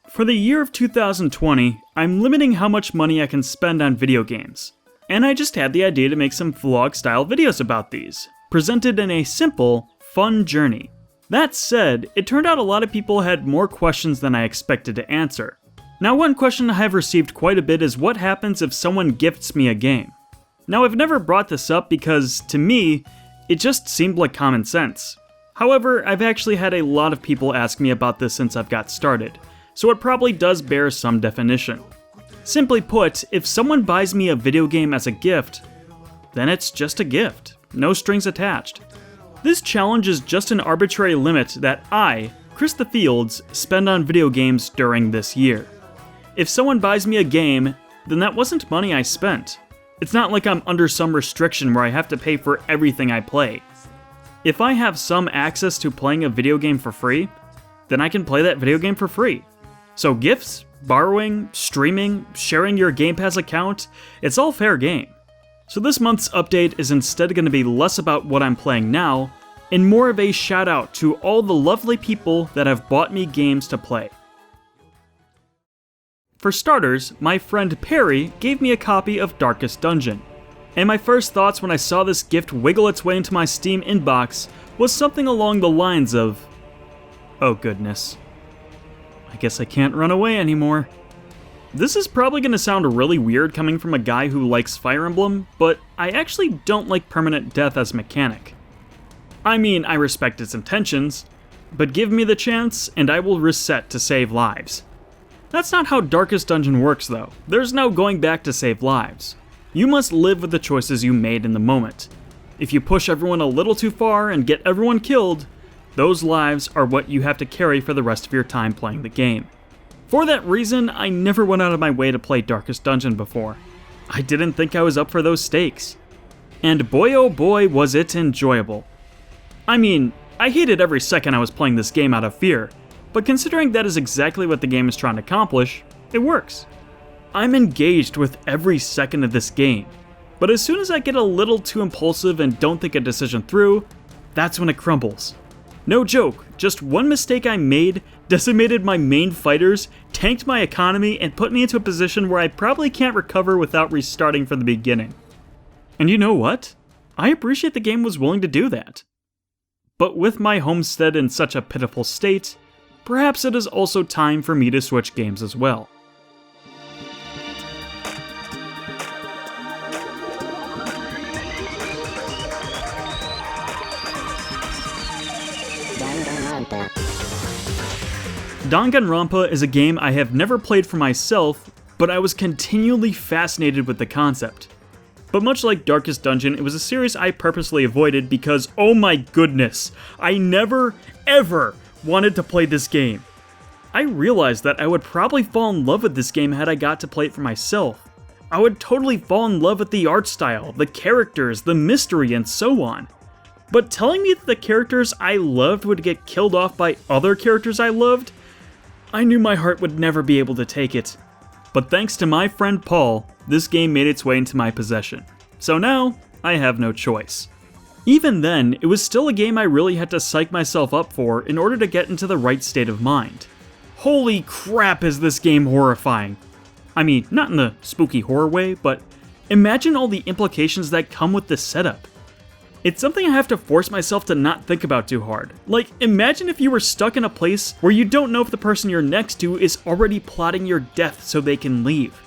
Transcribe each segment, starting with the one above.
For the year of 2020, I'm limiting how much money I can spend on video games. And I just had the idea to make some vlog-style videos about these, presented in a simple, fun journey. That said, it turned out a lot of people had more questions than I expected to answer. Now, one question I have received quite a bit is what happens if someone gifts me a game? Now, I've never brought this up because, to me, it just seemed like common sense. However, I've actually had a lot of people ask me about this since I've got started, so it probably does bear some definition. Simply put, if someone buys me a video game as a gift, then it's just a gift, no strings attached. This challenge is just an arbitrary limit that I, Chris the Fields, spend on video games during this year. If someone buys me a game, then that wasn't money I spent. It's not like I'm under some restriction where I have to pay for everything I play. If I have some access to playing a video game for free, then I can play that video game for free. So gifts, borrowing, streaming, sharing your Game Pass account, it's all fair game. So this month's update is instead going to be less about what I'm playing now, and more of a shout out to all the lovely people that have bought me games to play. For starters, my friend Perry gave me a copy of Darkest Dungeon, and my first thoughts when I saw this gift wiggle its way into my Steam inbox was something along the lines of, oh goodness, I guess I can't run away anymore. This is probably going to sound really weird coming from a guy who likes Fire Emblem, but I actually don't like permanent death as a mechanic. I mean, I respect its intentions, but give me the chance and I will reset to save lives. That's not how Darkest Dungeon works though. There's no going back to save lives. You must live with the choices you made in the moment. If you push everyone a little too far and get everyone killed, those lives are what you have to carry for the rest of your time playing the game. For that reason, I never went out of my way to play Darkest Dungeon before. I didn't think I was up for those stakes. And boy oh boy was it enjoyable. I mean, I hated every second I was playing this game out of fear, but considering that is exactly what the game is trying to accomplish, it works. I'm engaged with every second of this game, but as soon as I get a little too impulsive and don't think a decision through, that's when it crumbles. No joke, just one mistake I made decimated my main fighters, tanked my economy, and put me into a position where I probably can't recover without restarting from the beginning. And you know what? I appreciate the game was willing to do that. But with my homestead in such a pitiful state, perhaps it is also time for me to switch games as well. Danganronpa is a game I have never played for myself, but I was continually fascinated with the concept. But much like Darkest Dungeon, it was a series I purposely avoided because, oh my goodness, I never, ever wanted to play this game. I realized that I would probably fall in love with this game had I got to play it for myself. I would totally fall in love with the art style, the characters, the mystery, and so on. But telling me that the characters I loved would get killed off by other characters I loved, I knew my heart would never be able to take it. But thanks to my friend Paul, this game made its way into my possession. So now, I have no choice. Even then, it was still a game I really had to psych myself up for in order to get into the right state of mind. Holy crap is this game horrifying! I mean, not in the spooky horror way, but imagine all the implications that come with this setup. It's something I have to force myself to not think about too hard. Like, imagine if you were stuck in a place where you don't know if the person you're next to is already plotting your death so they can leave.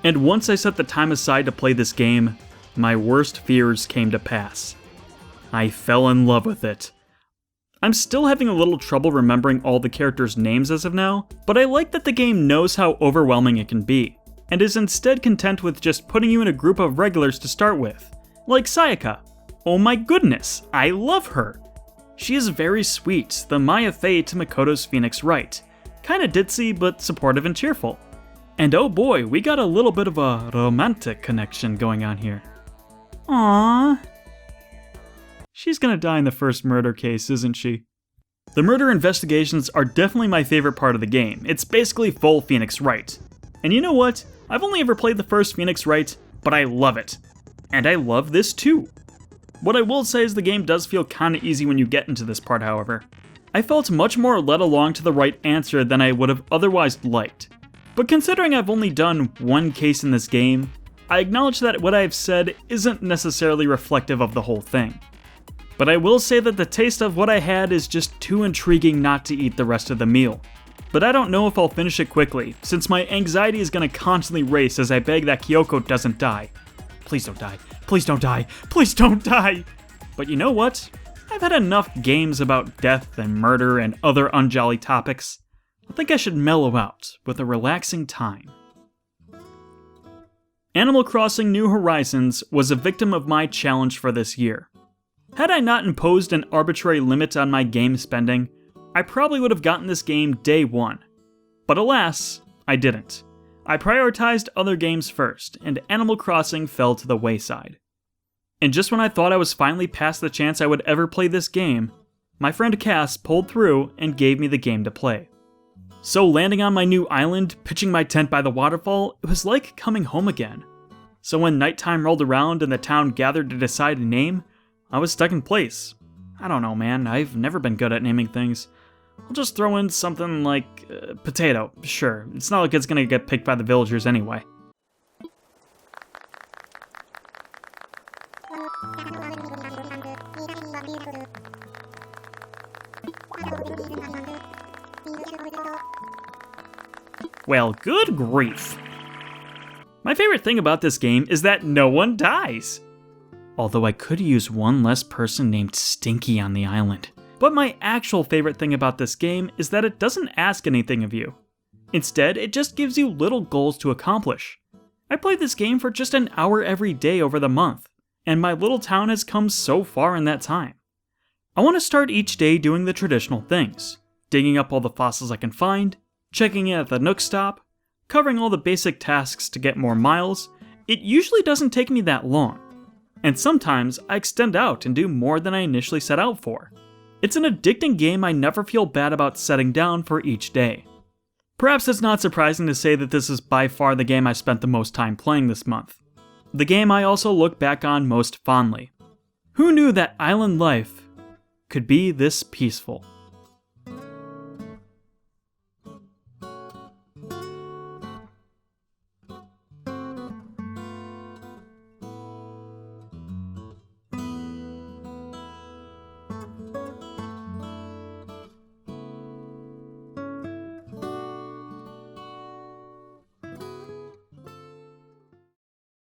And once I set the time aside to play this game, my worst fears came to pass. I fell in love with it. I'm still having a little trouble remembering all the characters' names as of now, but I like that the game knows how overwhelming it can be, and is instead content with just putting you in a group of regulars to start with, like Sayaka. Oh my goodness, I love her! She is very sweet, the Maya Fey to Makoto's Phoenix Wright. Kinda ditzy, but supportive and cheerful. And oh boy, we got a little bit of a romantic connection going on here. Aww. She's gonna die in the first murder case, isn't she? The murder investigations are definitely my favorite part of the game. It's basically full Phoenix Wright. And you know what? I've only ever played the first Phoenix Wright, but I love it. And I love this too. What I will say is the game does feel kinda easy when you get into this part, however. I felt much more led along to the right answer than I would have otherwise liked. But considering I've only done one case in this game, I acknowledge that what I have said isn't necessarily reflective of the whole thing. But I will say that the taste of what I had is just too intriguing not to eat the rest of the meal. But I don't know if I'll finish it quickly, since my anxiety is going to constantly race as I beg that Kyoko doesn't die. Please don't die. Please don't die. Please don't die! But you know what? I've had enough games about death and murder and other unjolly topics. I think I should mellow out with a relaxing time. Animal Crossing New Horizons was a victim of my challenge for this year. Had I not imposed an arbitrary limit on my game spending, I probably would have gotten this game day one. But alas, I didn't. I prioritized other games first, and Animal Crossing fell to the wayside. And just when I thought I was finally past the chance I would ever play this game, my friend Cass pulled through and gave me the game to play. So landing on my new island, pitching my tent by the waterfall, it was like coming home again. So when nighttime rolled around and the town gathered to decide a name, I was stuck in place. I don't know, man, I've never been good at naming things. I'll just throw in something like potato, sure. It's not like it's gonna get picked by the villagers anyway. Well, good grief. My favorite thing about this game is that no one dies. Although I could use one less person named Stinky on the island. But my actual favorite thing about this game is that it doesn't ask anything of you. Instead, it just gives you little goals to accomplish. I played this game for just an hour every day over the month, and my little town has come so far in that time. I want to start each day doing the traditional things, digging up all the fossils I can find, checking in at the Nook stop, covering all the basic tasks to get more miles. It usually doesn't take me that long, and sometimes I extend out and do more than I initially set out for. It's an addicting game I never feel bad about setting down for each day. Perhaps it's not surprising to say that this is by far the game I spent the most time playing this month. The game I also look back on most fondly. Who knew that island life could be this peaceful?